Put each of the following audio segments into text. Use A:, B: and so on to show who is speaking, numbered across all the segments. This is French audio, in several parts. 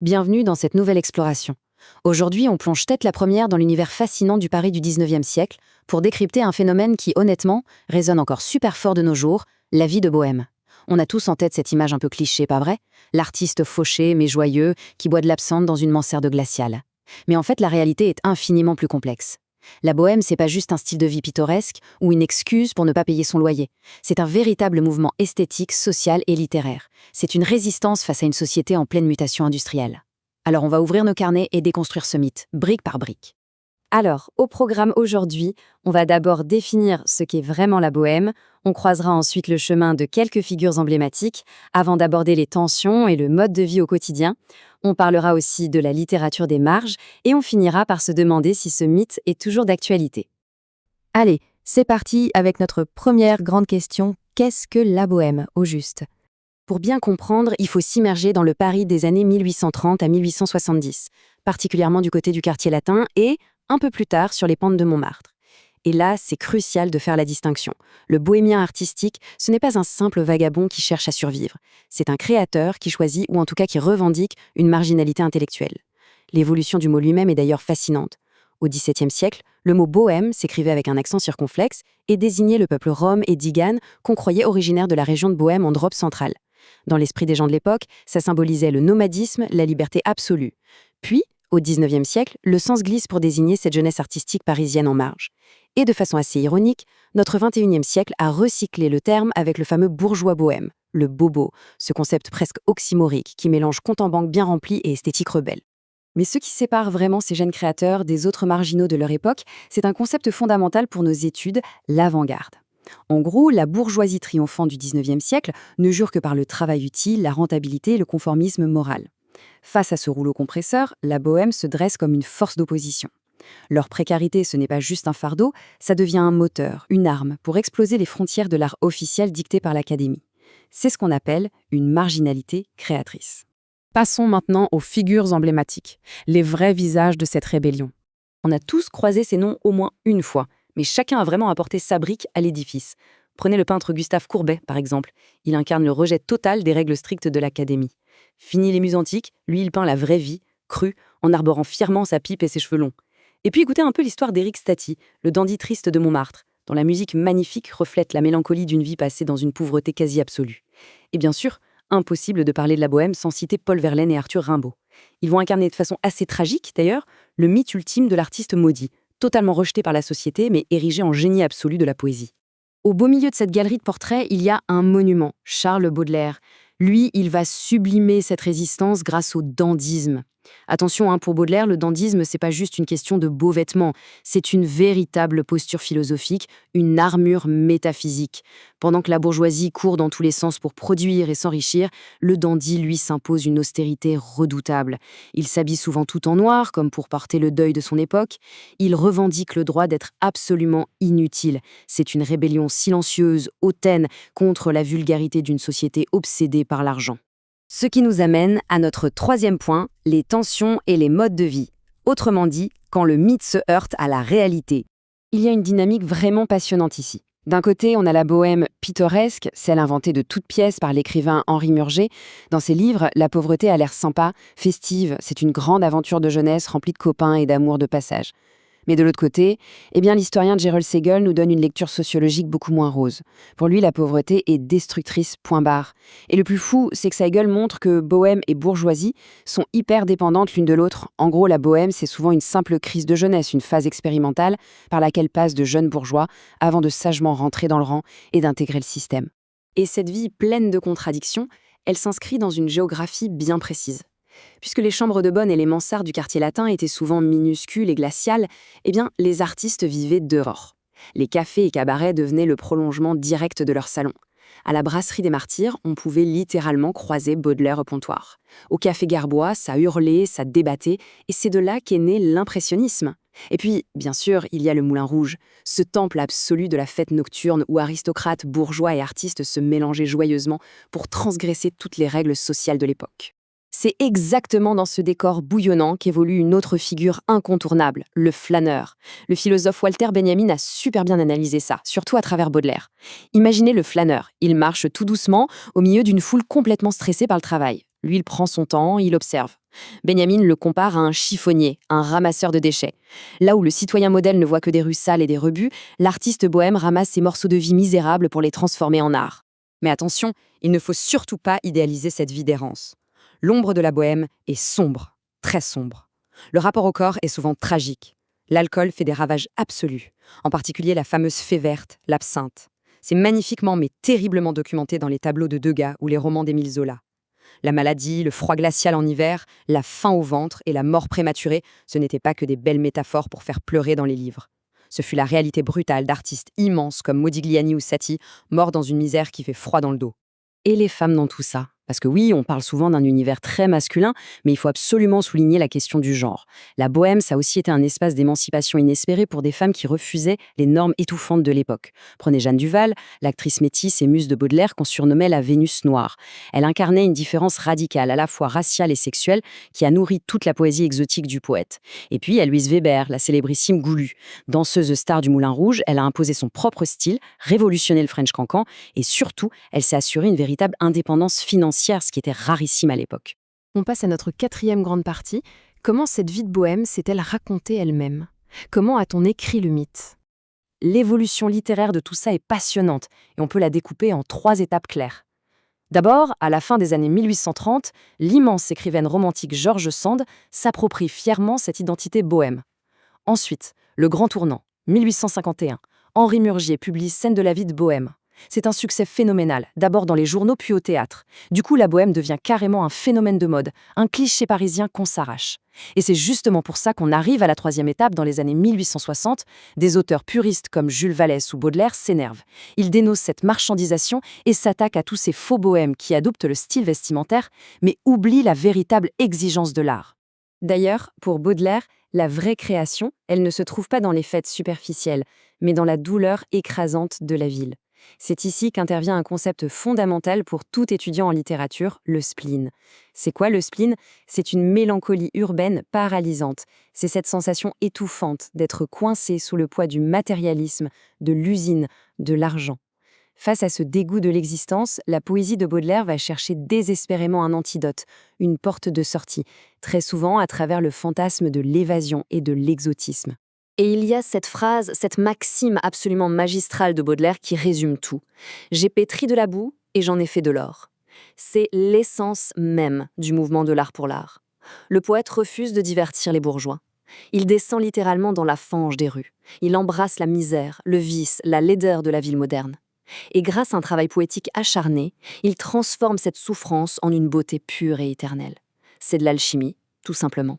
A: Bienvenue dans cette nouvelle exploration. Aujourd'hui, on plonge tête la première dans l'univers fascinant du Paris du 19e siècle pour décrypter un phénomène qui, honnêtement, résonne encore super fort de nos jours, la vie de bohème. On a tous en tête cette image un peu cliché, pas vrai? L'artiste fauché mais joyeux qui boit de l'absinthe dans une mansarde glaciale. Mais en fait, la réalité est infiniment plus complexe. La bohème, c'est pas juste un style de vie pittoresque ou une excuse pour ne pas payer son loyer. C'est un véritable mouvement esthétique, social et littéraire. C'est une résistance face à une société en pleine mutation industrielle. Alors on va ouvrir nos carnets et déconstruire ce mythe, brique par brique.
B: Alors, au programme aujourd'hui, on va d'abord définir ce qu'est vraiment la bohème, on croisera ensuite le chemin de quelques figures emblématiques, avant d'aborder les tensions et le mode de vie au quotidien. On parlera aussi de la littérature des marges, et on finira par se demander si ce mythe est toujours d'actualité.
C: Allez, c'est parti avec notre première grande question. Qu'est-ce que la bohème, au juste?
A: Pour bien comprendre, il faut s'immerger dans le Paris des années 1830 à 1870, particulièrement du côté du quartier latin et, un peu plus tard, sur les pentes de Montmartre. Et là, c'est crucial de faire la distinction. Le bohémien artistique, ce n'est pas un simple vagabond qui cherche à survivre. C'est un créateur qui choisit, ou en tout cas qui revendique, une marginalité intellectuelle. L'évolution du mot lui-même est d'ailleurs fascinante. Au XVIIe siècle, le mot bohème s'écrivait avec un accent circonflexe et désignait le peuple rom et tzigane qu'on croyait originaire de la région de Bohême en Europe centrale. Dans l'esprit des gens de l'époque, ça symbolisait le nomadisme, la liberté absolue. Puis, au XIXe siècle, le sens glisse pour désigner cette jeunesse artistique parisienne en marge. Et de façon assez ironique, notre XXIe siècle a recyclé le terme avec le fameux bourgeois bohème, le bobo, ce concept presque oxymorique qui mélange compte en banque bien rempli et esthétique rebelle. Mais ce qui sépare vraiment ces jeunes créateurs des autres marginaux de leur époque, c'est un concept fondamental pour nos études, l'avant-garde. En gros, la bourgeoisie triomphante du XIXe siècle ne jure que par le travail utile, la rentabilité et le conformisme moral. Face à ce rouleau compresseur, la bohème se dresse comme une force d'opposition. Leur précarité, ce n'est pas juste un fardeau, ça devient un moteur, une arme pour exploser les frontières de l'art officiel dicté par l'Académie. C'est ce qu'on appelle une marginalité créatrice.
D: Passons maintenant aux figures emblématiques, les vrais visages de cette rébellion.
A: On a tous croisé ces noms au moins une fois, mais chacun a vraiment apporté sa brique à l'édifice. Prenez le peintre Gustave Courbet, par exemple. Il incarne le rejet total des règles strictes de l'Académie. Fini les muses antiques, lui il peint la vraie vie, crue, en arborant fièrement sa pipe et ses cheveux longs. Et puis écoutez un peu l'histoire d'Éric Staty, le dandy triste de Montmartre, dont la musique magnifique reflète la mélancolie d'une vie passée dans une pauvreté quasi absolue. Et bien sûr, impossible de parler de la bohème sans citer Paul Verlaine et Arthur Rimbaud. Ils vont incarner de façon assez tragique, d'ailleurs, le mythe ultime de l'artiste maudit, totalement rejeté par la société mais érigé en génie absolu de la poésie. Au beau milieu de cette galerie de portraits, il y a un monument, Charles Baudelaire. Lui, il va sublimer cette résistance grâce au dandysme. Attention, pour Baudelaire, le dandysme, c'est pas juste une question de beaux vêtements, c'est une véritable posture philosophique, une armure métaphysique. Pendant que la bourgeoisie court dans tous les sens pour produire et s'enrichir, le dandy, lui, s'impose une austérité redoutable. Il s'habille souvent tout en noir, comme pour porter le deuil de son époque. Il revendique le droit d'être absolument inutile. C'est une rébellion silencieuse, hautaine, contre la vulgarité d'une société obsédée par l'argent. Ce qui nous amène à notre troisième point, les tensions et les modes de vie. Autrement dit, quand le mythe se heurte à la réalité. Il y a une dynamique vraiment passionnante ici. D'un côté, on a la bohème pittoresque, celle inventée de toutes pièces par l'écrivain Henri Murger. Dans ses livres, la pauvreté a l'air sympa, festive, c'est une grande aventure de jeunesse remplie de copains et d'amour de passage. Mais de l'autre côté, l'historien Gerald Segal nous donne une lecture sociologique beaucoup moins rose. Pour lui, la pauvreté est destructrice, point barre. Et le plus fou, c'est que Segal montre que bohème et bourgeoisie sont hyper dépendantes l'une de l'autre. En gros, la bohème, c'est souvent une simple crise de jeunesse, une phase expérimentale par laquelle passent de jeunes bourgeois avant de sagement rentrer dans le rang et d'intégrer le système. Et cette vie pleine de contradictions, elle s'inscrit dans une géographie bien précise. Puisque les chambres de bonne et les mansardes du quartier latin étaient souvent minuscules et glaciales, les artistes vivaient dehors. Les cafés et cabarets devenaient le prolongement direct de leur salon. À la brasserie des Martyrs, on pouvait littéralement croiser Baudelaire au comptoir. Au café Garbois, ça hurlait, ça débattait, et c'est de là qu'est né l'impressionnisme. Et puis, bien sûr, il y a le Moulin Rouge, ce temple absolu de la fête nocturne où aristocrates, bourgeois et artistes se mélangeaient joyeusement pour transgresser toutes les règles sociales de l'époque. C'est exactement dans ce décor bouillonnant qu'évolue une autre figure incontournable, le flâneur. Le philosophe Walter Benjamin a super bien analysé ça, surtout à travers Baudelaire. Imaginez le flâneur, il marche tout doucement au milieu d'une foule complètement stressée par le travail.
B: Lui, il prend son temps, il observe. Benjamin le compare à un chiffonnier, un ramasseur de déchets. Là où le citoyen modèle ne voit que des rues sales et des rebuts, l'artiste bohème ramasse ces morceaux de vie misérables pour les transformer en art.
A: Mais attention, il ne faut surtout pas idéaliser cette vie d'errance. L'ombre de la bohème est sombre, très sombre. Le rapport au corps est souvent tragique. L'alcool fait des ravages absolus, en particulier la fameuse fée verte, l'absinthe. C'est magnifiquement mais terriblement documenté dans les tableaux de Degas ou les romans d'Émile Zola. La maladie, le froid glacial en hiver, la faim au ventre et la mort prématurée, ce n'étaient pas que des belles métaphores pour faire pleurer dans les livres. Ce fut la réalité brutale d'artistes immenses comme Modigliani ou Satie, morts dans une misère qui fait froid dans le dos. Et les femmes dans tout ça? Parce que oui, on parle souvent d'un univers très masculin, mais il faut absolument souligner la question du genre. La bohème, ça a aussi été un espace d'émancipation inespéré pour des femmes qui refusaient les normes étouffantes de l'époque. Prenez Jeanne Duval, l'actrice métisse et muse de Baudelaire qu'on surnommait la Vénus noire. Elle incarnait une différence radicale, à la fois raciale et sexuelle, qui a nourri toute la poésie exotique du poète. Et puis, il y a Louise Weber, la célébrissime Goulue. Danseuse star du Moulin Rouge, elle a imposé son propre style, révolutionné le French cancan, et surtout, elle s'est assurée une véritable indépendance financière, ce qui était rarissime à l'époque.
C: On passe à notre 4e grande partie. Comment cette vie de bohème s'est-elle racontée elle-même? Comment a-t-on écrit le mythe?
A: L'évolution littéraire de tout ça est passionnante, et on peut la découper en 3 étapes claires. D'abord, à la fin des années 1830, l'immense écrivaine romantique George Sand s'approprie fièrement cette identité bohème. Ensuite, le grand tournant, 1851, Henri Murgier publie Scènes de la vie de Bohème. C'est un succès phénoménal, d'abord dans les journaux puis au théâtre. Du coup, la bohème devient carrément un phénomène de mode, un cliché parisien qu'on s'arrache. Et c'est justement pour ça qu'on arrive à la 3e étape dans les années 1860. Des auteurs puristes comme Jules Vallès ou Baudelaire s'énervent. Ils dénoncent cette marchandisation et s'attaquent à tous ces faux bohèmes qui adoptent le style vestimentaire, mais oublient la véritable exigence de l'art. D'ailleurs, pour Baudelaire, la vraie création, elle ne se trouve pas dans les fêtes superficielles, mais dans la douleur écrasante de la ville. C'est ici qu'intervient un concept fondamental pour tout étudiant en littérature, le spleen. C'est quoi le spleen? C'est une mélancolie urbaine paralysante. C'est cette sensation étouffante d'être coincé sous le poids du matérialisme, de l'usine, de l'argent. Face à ce dégoût de l'existence, la poésie de Baudelaire va chercher désespérément un antidote, une porte de sortie, très souvent à travers le fantasme de l'évasion et de l'exotisme.
B: Et il y a cette phrase, cette maxime absolument magistrale de Baudelaire qui résume tout. « J'ai pétri de la boue et j'en ai fait de l'or ». C'est l'essence même du mouvement de l'art pour l'art. Le poète refuse de divertir les bourgeois. Il descend littéralement dans la fange des rues. Il embrasse la misère, le vice, la laideur de la ville moderne. Et grâce à un travail poétique acharné, il transforme cette souffrance en une beauté pure et éternelle. C'est de l'alchimie, tout simplement.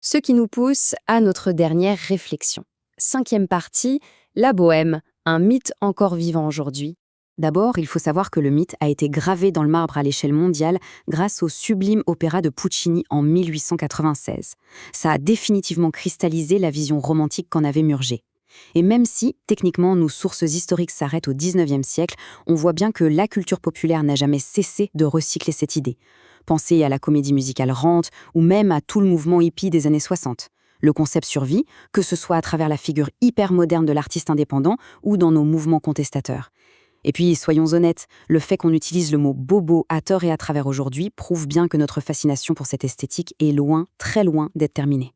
C: Ce qui nous pousse à notre dernière réflexion. 5e partie, la bohème, un mythe encore vivant aujourd'hui.
A: D'abord, il faut savoir que le mythe a été gravé dans le marbre à l'échelle mondiale grâce au sublime opéra de Puccini en 1896. Ça a définitivement cristallisé la vision romantique qu'en avait Murger. Et même si, techniquement, nos sources historiques s'arrêtent au XIXe siècle, on voit bien que la culture populaire n'a jamais cessé de recycler cette idée. Pensez à la comédie musicale Rente ou même à tout le mouvement hippie des années 60. Le concept survit, que ce soit à travers la figure hyper moderne de l'artiste indépendant ou dans nos mouvements contestateurs. Et puis, soyons honnêtes, le fait qu'on utilise le mot « bobo » à tort et à travers aujourd'hui prouve bien que notre fascination pour cette esthétique est loin, très loin d'être terminée.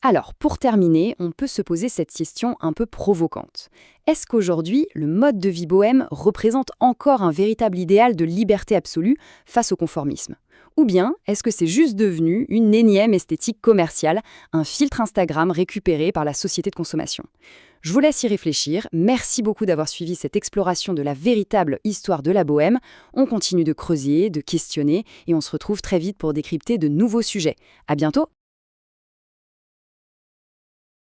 C: Alors, pour terminer, on peut se poser cette question un peu provocante. Est-ce qu'aujourd'hui, le mode de vie bohème représente encore un véritable idéal de liberté absolue face au conformisme? Ou bien, est-ce que c'est juste devenu une énième esthétique commerciale, un filtre Instagram récupéré par la société de consommation? Je vous laisse y réfléchir. Merci beaucoup d'avoir suivi cette exploration de la véritable histoire de la bohème. On continue de creuser, de questionner, et on se retrouve très vite pour décrypter de nouveaux sujets. À bientôt!